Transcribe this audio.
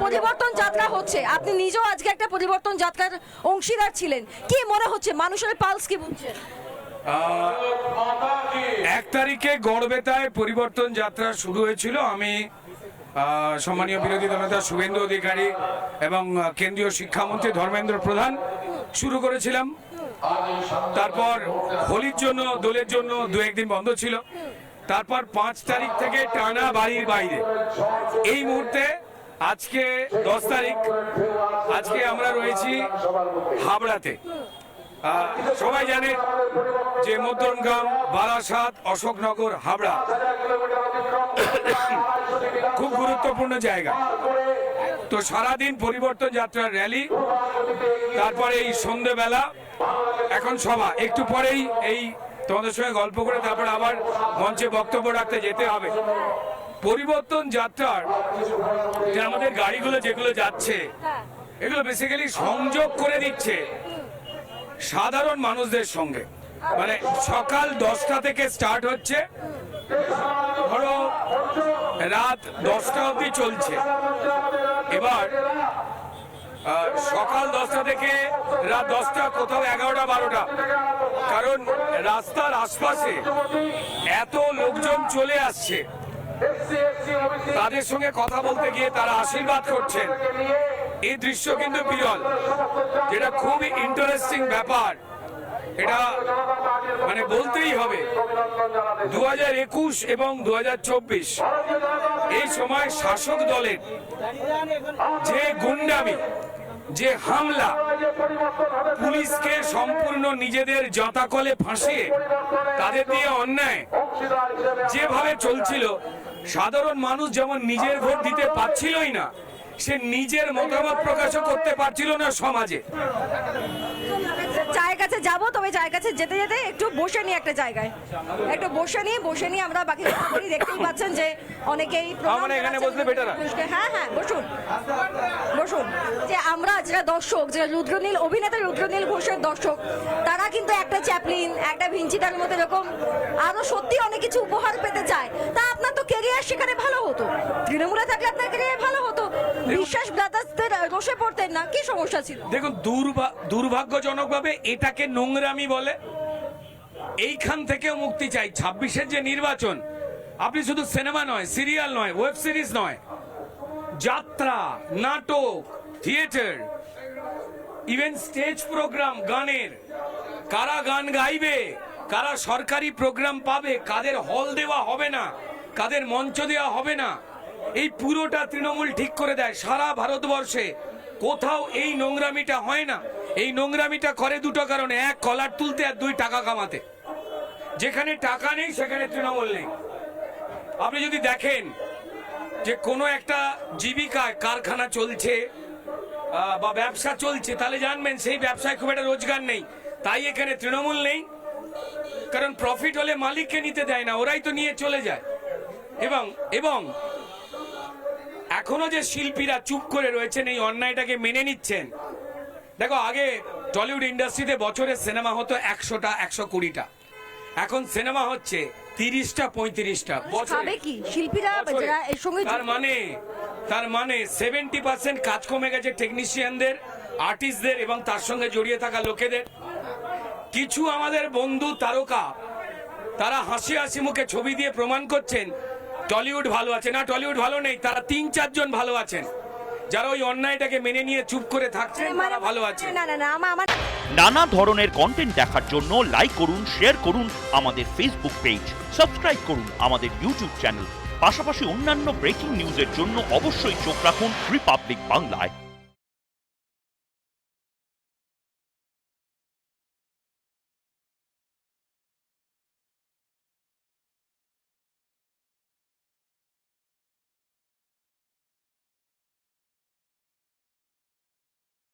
পরিবর্তন যাত্রা হচ্ছে, আপনি নিজেও আজকে একটা পরিবর্তন যাত্রার অংশীদার ছিলেন, কি মনে হচ্ছে মানুষের পালস কি বুঝছেন? 1 তারিখে গড়বেতায় পরিবর্তন যাত্রা শুরু হয়েছিল। আমি সম্মানীয় বিরোধী দলনেতা শুভেন্দু অধিকারী এবং কেন্দ্রীয় শিক্ষামন্ত্রী ধর্মেন্দ্র প্রধান শুরু করেছিলাম। তারপর হোলির জন্য দলের জন্য 2-1 দিন বন্ধ ছিল। তারপর 5 তারিখ থেকে টানা বাড়ির বাইরে। এই মুহূর্তে আজকে 10 তারিখ, আজকে আমরা রয়েছি হাবড়াতে। সবাই জানে যে মধ্যমগ্রাম, বারাসাত, অশোকনগর, হাবড়া খুব গুরুত্বপূর্ণ জায়গা। তো সারাদিন পরিবর্তন যাত্রার র্যালি, তারপরে এই সন্ধ্যেবেলা এখন সভা, একটু পরেই এই তোমাদের সঙ্গে গল্প করে তারপর আবার মঞ্চে বক্তব্য রাখতে যেতে হবে। পরিবর্তন যাত্রার যে আমাদের গাড়িগুলো যেগুলো যাচ্ছে, এগুলো বেসিক্যালি সংযোগ করে দিচ্ছে সাধারণ মানুষদের সঙ্গে। মানে সকাল 10টা থেকে স্টার্ট হচ্ছে, ধরো রাত 10টা অবধি চলছে। এবার সকাল 10টা থেকে রাত 10টা, কোথাও 11টা 12টা, কারণ রাস্তার আশপাশে এত লোকজন চলে আসছে, তাদের সঙ্গে কথা বলতে গিয়ে তারা আশীর্বাদ করছেন। এই দৃশ্য কিন্তু বিরল, যেটা খুবই ইন্টারেস্টিং ব্যাপার। এটা মানে বলতেই হবে 2021 এবং 2024 এই সময় শাসক দলের যে গুন্ডামি, যে হামলা, পুলিশকে সম্পূর্ণ নিজেদের জাঁতাকলে ফাঁসিয়ে তাদের দিয়ে অন্যায় যেভাবে চলছিল, সাধারণ মানুষ যেমন নিজের ভোট দিতে পারছিলই না, সে নিজের মতামত প্রকাশও করতে পারছিল না সমাজে। চায়ের কাছে যাবো, তবে চায়ের কাছে যেতে যেতে একটু বসে নিই একটা জায়গায়, একটু বসে নিই আমরা বাকি দেখতেই পাচ্ছেন যে অনেকেই এখানে বসলে বেটার হয়। হ্যাঁ হ্যাঁ, বসুন বসুন। যে আমরা যারা দর্শক, যারা রুদ্রনীল অভিনেতা রুদ্রনীল ঘোষের দর্শক, তারা কিন্তু একটা চ্যাপলিন, একটা ভিঞ্চিতার মতো এরকম আরো সত্যি অনেক কিছু উপহার পেতে চায়। তা আপনার তো কেরিয়ার সেখানে ভালো হতো, তৃণমূলে থাকলে আপনার কেরিয়ার ভালো হতো, বিশ্বাস ব্রাদার্সদের রোষে পড়তেন না, কি সমস্যা ছিল? দেখুন, দুর্ভাগ্যজনকভাবে এটাকে নোংরামি বলে। এইখান থেকেও মুক্তি চাই। 26-এর যে নির্বাচন, আপনি শুধু সিনেমা নয়, সিরিয়াল নয়, ওয়েব সিরিজ নয়, যাত্রা, নাটক, থিয়েটার, ইভেন স্টেজ প্রোগ্রাম, গানের, কারা গান গাইবে, কারা সরকারি প্রোগ্রাম পাবে, কাদের হল দেওয়া হবে না, কাদের মঞ্চ দেওয়া হবে না, এই পুরোটা তৃণমূল ঠিক করে দেয়। সারা ভারতবর্ষে কোথাও এই নোংরামিটা হয় না। এই নোংরামিটা করে দুটো কারণে: 1, কলার তুলতে, আর 2, টাকা কামাতে। যেখানে টাকা নেই সেখানে তৃণমূল নেই। আপনি যদি দেখেন যে কোনো একটা জীবিকায় কারখানা চলছে বা ব্যবসা চলছে, তাহলে জানবেন সেই ব্যবসায় খুব একটা রোজগার নেই। তাই এখানে তৃণমূল নেই, কারণ প্রফিট হলে মালিককে নিতে দেয় না, ওরাই তো নিয়ে চলে যায়। এবং এখনো যে শিল্পীরা চুপ করে রয়েছেন, এই অন্যায়টাকে মেনে নিচ্ছেন। দেখো, আগে টলিউড ইন্ডাস্ট্রিতে বছরে সিনেমা হতো 100টা 120টা, এখন সিনেমা হচ্ছে 30টা 35টা বছরে। শিল্পীরা তার মানে 70% কাজ কমে গেছে টেকনিশিয়ানদের, আর্টিস্টদের এবং তার সঙ্গে জড়িয়ে থাকা লোকেদের। কিছু আমাদের বন্ধু তারকা, তারা হাসি হাসি মুখে ছবি দিয়ে প্রমাণ করছেন টলিউড ভালো আছে না। টলিউড ভালো নেই, তারা 3-4 জন ভালো আছেন, যারা ওই অন্যায়টাকে মেনে নিয়ে চুপ করে থাকছেন, তারা ভালো আছে। নানা ধরনের কন্টেন্ট দেখার জন্য লাইক করুন, শেয়ার করুন আমাদের ফেসবুক পেজ, সাবস্ক্রাইব করুন আমাদের ইউটিউব চ্যানেল। পাশাপাশি অন্যান্য ব্রেকিং নিউজের জন্য অবশ্যই চোখ রাখুন রিপাবলিক বাংলায়।